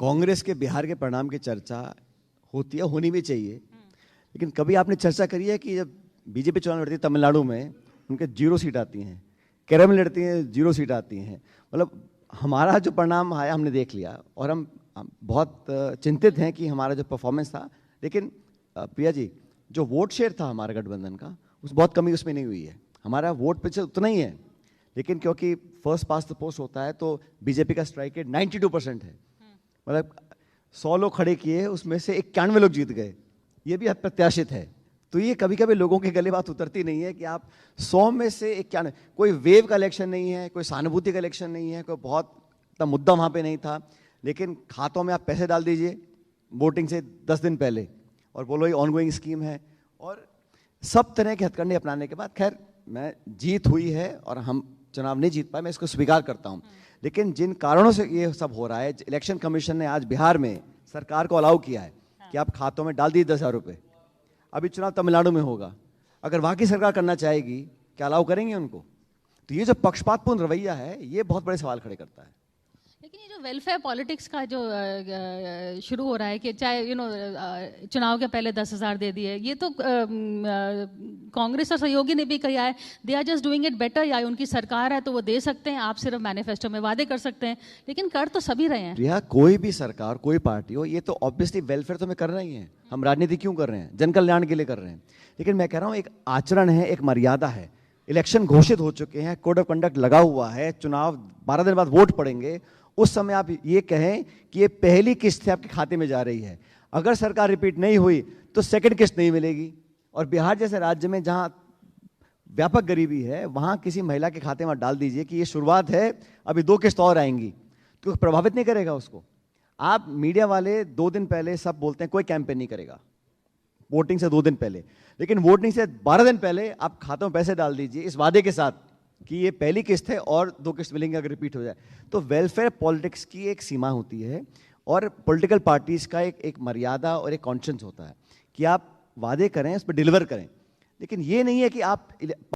कांग्रेस के बिहार के परिणाम की चर्चा होती है, होनी भी चाहिए, लेकिन कभी आपने चर्चा करी है कि जब बीजेपी चुनाव लड़ती है तमिलनाडु में, उनके 0 सीट आती हैं, केरल में लड़ती हैं 0 सीट आती हैं। मतलब हमारा जो परिणाम आया हमने देख लिया और हम बहुत चिंतित हैं कि हमारा जो परफॉर्मेंस था। लेकिन प्रिया जी, जो वोट शेयर था हमारा गठबंधन का, उस बहुत कमी उसमें नहीं हुई है। हमारा वोट पिछले उतना ही है, लेकिन क्योंकि फर्स्ट पास द पोस्ट होता है तो बीजेपी का स्ट्राइक रेट 92% है। मतलब 100 लोग खड़े किए, उसमें से 91 लोग जीत गए। ये भी अप्रत्याशित है। तो ये कभी कभी लोगों के गले बात उतरती नहीं है कि आप 100 में से 91, कोई वेव का इलेक्शन नहीं है, कोई सहानुभूति का इलेक्शन नहीं है, कोई बहुत मुद्दा वहाँ पे नहीं था, लेकिन खातों में आप पैसे डाल दीजिए वोटिंग से 10 दिन पहले और बोलो ये ऑनगोइंग स्कीम है। और सब तरह के हथकंडे अपनाने के बाद खैर मैं जीत हुई है और हम चुनाव नहीं जीत पाए, मैं इसको स्वीकार करता हूं। लेकिन जिन कारणों से ये सब हो रहा है, इलेक्शन कमीशन ने आज बिहार में सरकार को अलाउ किया है कि आप खातों में डाल दीजिए 10,000 रुपये। अभी चुनाव तमिलनाडु में होगा, अगर वहाँ की सरकार करना चाहेगी क्या अलाउ करेंगे उनको? तो ये जो पक्षपातपूर्ण रवैया है ये बहुत बड़े सवाल खड़े करता है। लेकिन ये जो वेलफेयर पॉलिटिक्स का जो शुरू हो रहा है कि चाहे चुनाव के पहले 10,000 दे दिए, ये तो कांग्रेस और सहयोगी ने भी कहा है, they are just doing it better. या उनकी सरकार है तो वो दे सकते हैं, आप सिर्फ मैनिफेस्टो में वादे कर सकते हैं, लेकिन कर तो सभी रहे हैं। प्रिया, कोई भी सरकार कोई पार्टी हो, ये तो ऑब्वियसली वेलफेयर तो हमें करना ही है। हम राजनीति क्यों कर रहे हैं? जन कल्याण के लिए कर रहे हैं। लेकिन मैं कह रहा हूँ एक आचरण है, एक मर्यादा है। इलेक्शन घोषित हो चुके हैं, कोड ऑफ कंडक्ट लगा हुआ है, चुनाव 12 दिन बाद वोट पड़ेंगे, उस समय आप ये कहें कि ये पहली किस्त आपके खाते में जा रही है, अगर सरकार रिपीट नहीं हुई तो सेकंड किस्त नहीं मिलेगी। और बिहार जैसे राज्य में जहां व्यापक गरीबी है, वहां किसी महिला के खाते में डाल दीजिए कि ये शुरुआत है, अभी 2 किस्त और आएंगी, तो प्रभावित नहीं करेगा उसको। आप मीडिया वाले 2 दिन पहले सब बोलते हैं कोई कैंपेन नहीं करेगा, वोटिंग से 2 दिन पहले, लेकिन वोटिंग से 12 दिन पहले आप खातों में पैसे डाल दीजिए इस वादे के साथ कि ये पहली किस्त है और 2 किस्त मिलेंगे अगर रिपीट हो जाए। तो वेलफेयर पॉलिटिक्स की एक सीमा होती है और पॉलिटिकल पार्टीज का एक मर्यादा और एक कॉन्शियस होता है कि आप वादे करें, उस पर डिलीवर करें। लेकिन ये नहीं है कि आप